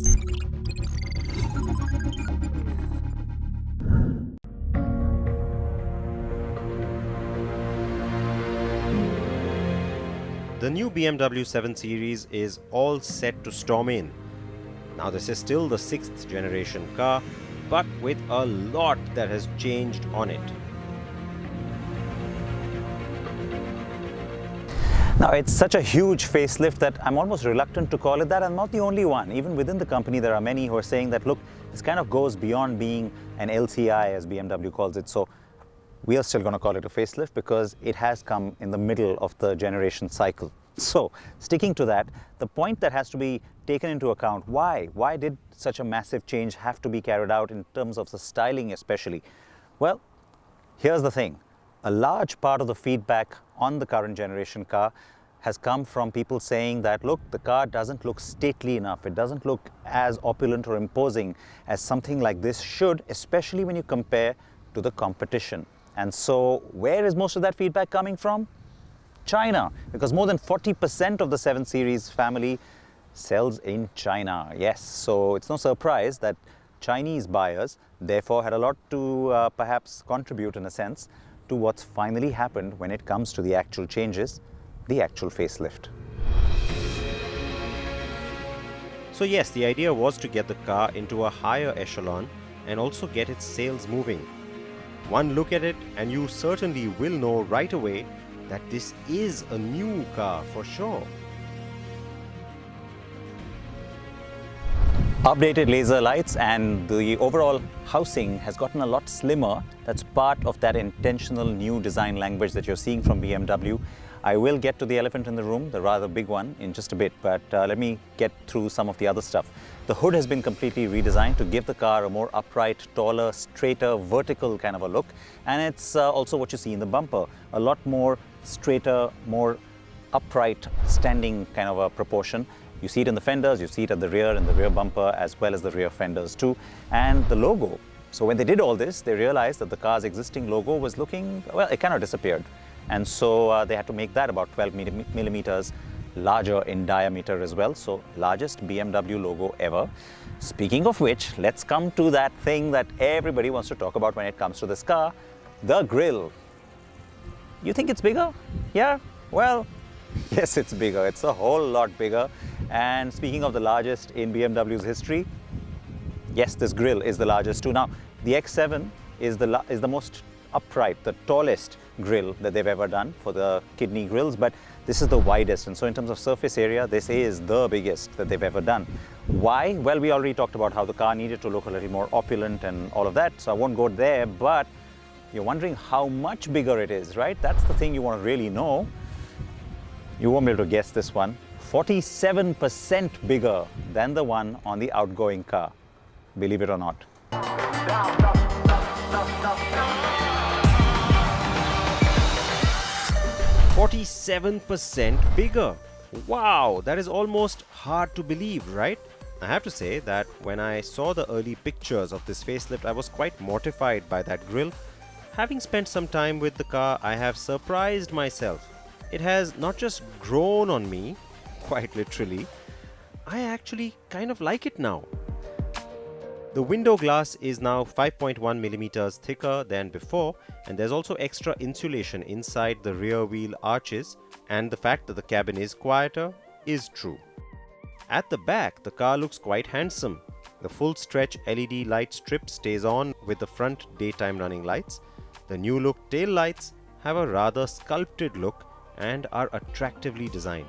The new BMW 7 Series is all set to storm in. Now this is still the 6th generation car, but with a lot that has changed on it. Now it's such a huge facelift that I'm almost reluctant to call it that. I'm not the only one. Even within the company there are many who are saying that, look, this kind of goes beyond being an LCI as BMW calls it. So we are still going to call it a facelift because it has come in the middle of the generation cycle. So sticking to that, the point that has to be taken into account, why did such a massive change have to be carried out in terms of the styling especially? Well, here's the thing. A large part of the feedback on the current generation car has come from people saying that, look, the car doesn't look stately enough. It doesn't look as opulent or imposing as something like this should, especially when you compare to the competition. And so where is most of that feedback coming from? China, because more than 40% of the 7 Series family sells in China. Yes, so it's no surprise that Chinese buyers therefore had a lot to perhaps contribute in a sense to what's finally happened when it comes to the actual changes, the actual facelift. So yes, the idea was to get the car into a higher echelon and also get its sales moving. One look at it and you certainly will know right away that this is a new car for sure. Updated laser lights and the overall housing has gotten a lot slimmer. That's part of that intentional new design language that you're seeing from BMW. I will get to the elephant in the room, the rather big one, in just a bit, but let me get through some of the other stuff. The hood has been completely redesigned to give the car a more upright, taller, straighter, vertical kind of a look. And it's also what you see in the bumper, a lot more straighter, more upright, standing kind of a proportion. You see it in the fenders, you see it at the rear, in the rear bumper, as well as the rear fenders too. And the logo. So when they did all this, they realized that the car's existing logo was looking, well, it kind of disappeared. And so they had to make that about 12 millimeters larger in diameter as well. So largest BMW logo ever. Speaking of which, let's come to that thing that everybody wants to talk about when it comes to this car, the grille. You think it's bigger? Yeah? Well, yes, it's bigger. It's a whole lot bigger. And speaking of the largest in BMW's history, yes, this grille is the largest too. Now, the X7 is the most upright, the tallest grille that they've ever done for the kidney grilles, but this is the widest. And so in terms of surface area, this is the biggest that they've ever done. Why? Well, we already talked about how the car needed to look a little more opulent and all of that, so I won't go there, but you're wondering how much bigger it is, right? That's the thing you want to really know. You won't be able to guess this one. 47% bigger than the one on the outgoing car, believe it or not. 47% bigger. Wow, that is almost hard to believe, right? I have to say that when I saw the early pictures of this facelift, I was quite mortified by that grille. Having spent some time with the car, I have surprised myself. It has not just grown on me, quite literally, I actually kind of like it now. The window glass is now 5.1 millimeters thicker than before, and there's also extra insulation inside the rear wheel arches, and the fact that the cabin is quieter is true. At the back, the car looks quite handsome. The full stretch LED light strip stays on with the front daytime running lights. The new look tail lights have a rather sculpted look and are attractively designed.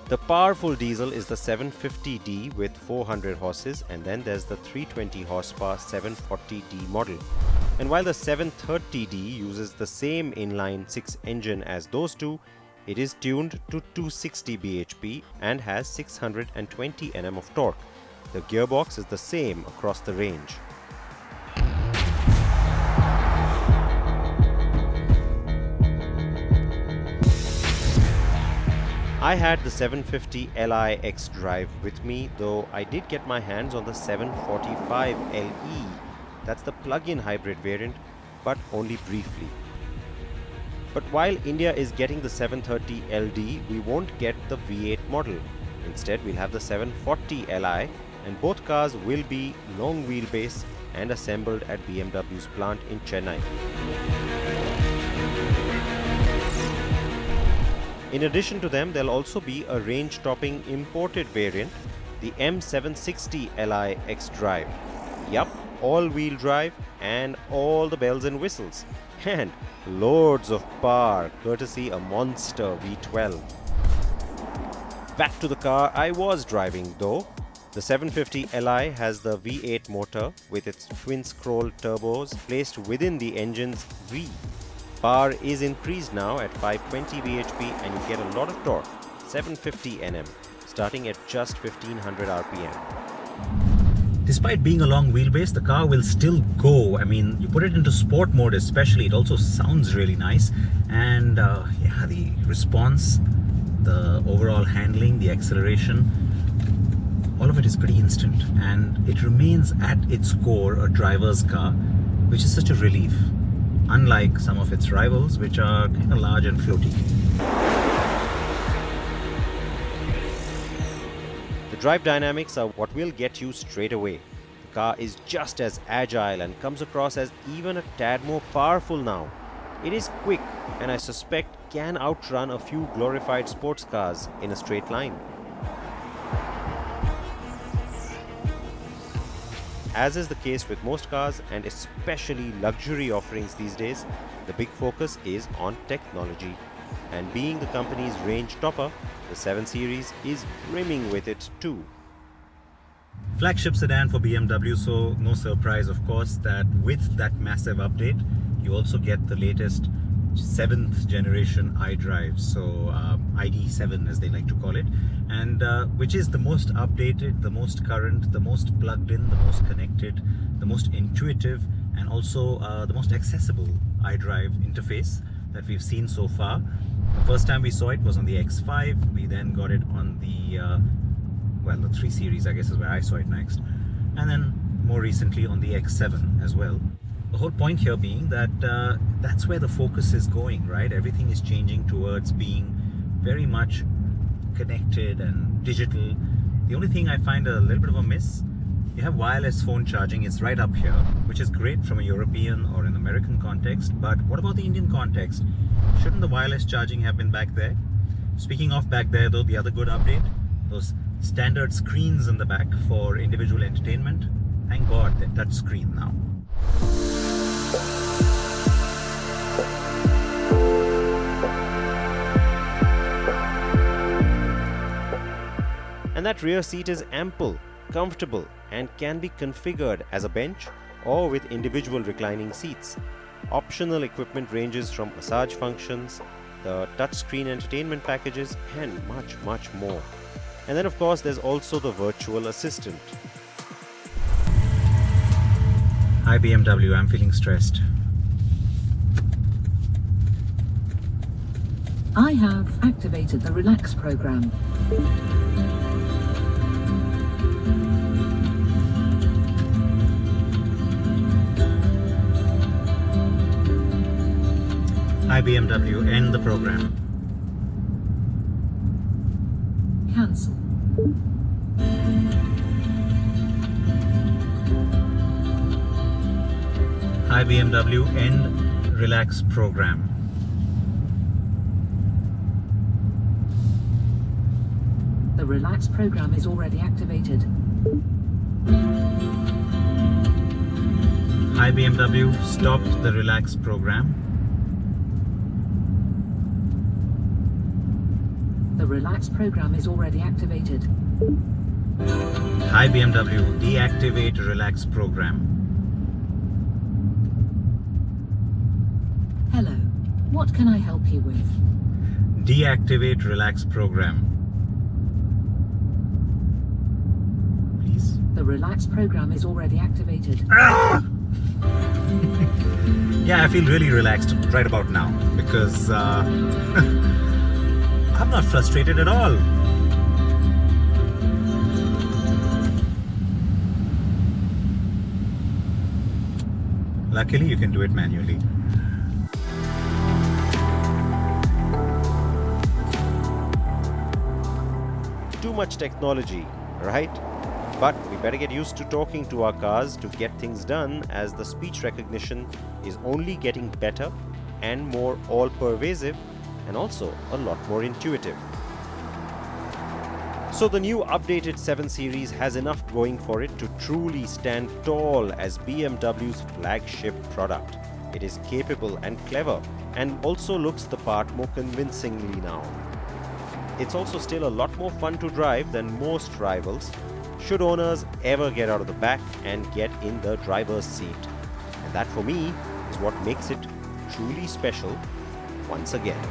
The powerful diesel is the 750D with 400 horses, and then there's the 320 horsepower 740D model. And while the 730D uses the same inline 6 engine as those two, it is tuned to 260 bhp and has 620 Nm of torque. The gearbox is the same across the range. I had the 750 Li xDrive with me, though I did get my hands on the 745 LE. That's the plug-in hybrid variant, but only briefly. But while India is getting the 730 LD, we won't get the V8 model. Instead, we'll have the 740 Li, and both cars will be long wheelbase and assembled at BMW's plant in Chennai. In addition to them, there'll also be a range-topping imported variant, the M760 Li xDrive. Yup, all-wheel drive and all the bells and whistles. And loads of power, courtesy a monster V12. Back to the car I was driving though. The 750 Li has the V8 motor with its twin-scroll turbos placed within the engine's V. Power is increased now at 520 bhp and you get a lot of torque, 750 Nm, starting at just 1500 rpm. Despite being a long wheelbase, the car will still go. I mean, you put it into sport mode especially, it also sounds really nice. And yeah, the response, the overall handling, the acceleration, all of it is pretty instant. And it remains at its core a driver's car, which is such a relief. Unlike some of its rivals, which are kind of large and floaty. The drive dynamics are what will get you straight away. The car is just as agile and comes across as even a tad more powerful now. It is quick and I suspect can outrun a few glorified sports cars in a straight line. As is the case with most cars and especially luxury offerings these days, the big focus is on technology. And being the company's range topper, the 7 Series is brimming with it too. Flagship sedan for BMW, so no surprise of course that with that massive update, you also get the latest 7th generation iDrive, so ID7 as they like to call it, and which is the most updated, the most current, the most plugged in, the most connected, the most intuitive, and also the most accessible iDrive interface that we've seen so far. The first time we saw it was on the X5, we then got it on the, well, the 3 Series I guess is where I saw it next, and then more recently on the X7 as well. The whole point here being that that's where the focus is going, right? Everything is changing towards being very much connected and digital. The only thing I find a little bit of a miss, you have wireless phone charging, it's right up here, which is great from a European or an American context, but what about the Indian context? Shouldn't the wireless charging have been back there? Speaking of back there though, the other good update, those standard screens in the back for individual entertainment. Thank God that touch screen now. And that rear seat is ample, comfortable, and can be configured as a bench or with individual reclining seats. Optional equipment ranges from massage functions, the touchscreen entertainment packages, and much more. And then of course there's also the virtual assistant. Hi BMW, I'm feeling stressed. I have activated the Relax program. Hi BMW, end the program. Cancel. Hi BMW, end Relax program. The Relax program is already activated. Hi BMW, stop the Relax program. The Relax program is already activated. Hi BMW, deactivate Relax program. Hello. What can I help you with? Deactivate Relax program. Please. The Relax program is already activated. Yeah, I feel really relaxed right about now because I'm not frustrated at all. Luckily, you can do it manually. Too much technology, right? But we better get used to talking to our cars to get things done, as the speech recognition is only getting better and more all-pervasive, and also a lot more intuitive. So the new updated 7 Series has enough going for it to truly stand tall as BMW's flagship product. It is capable and clever, and also looks the part more convincingly now. It's also still a lot more fun to drive than most rivals, should owners ever get out of the back and get in the driver's seat. And that for me is what makes it truly special once again.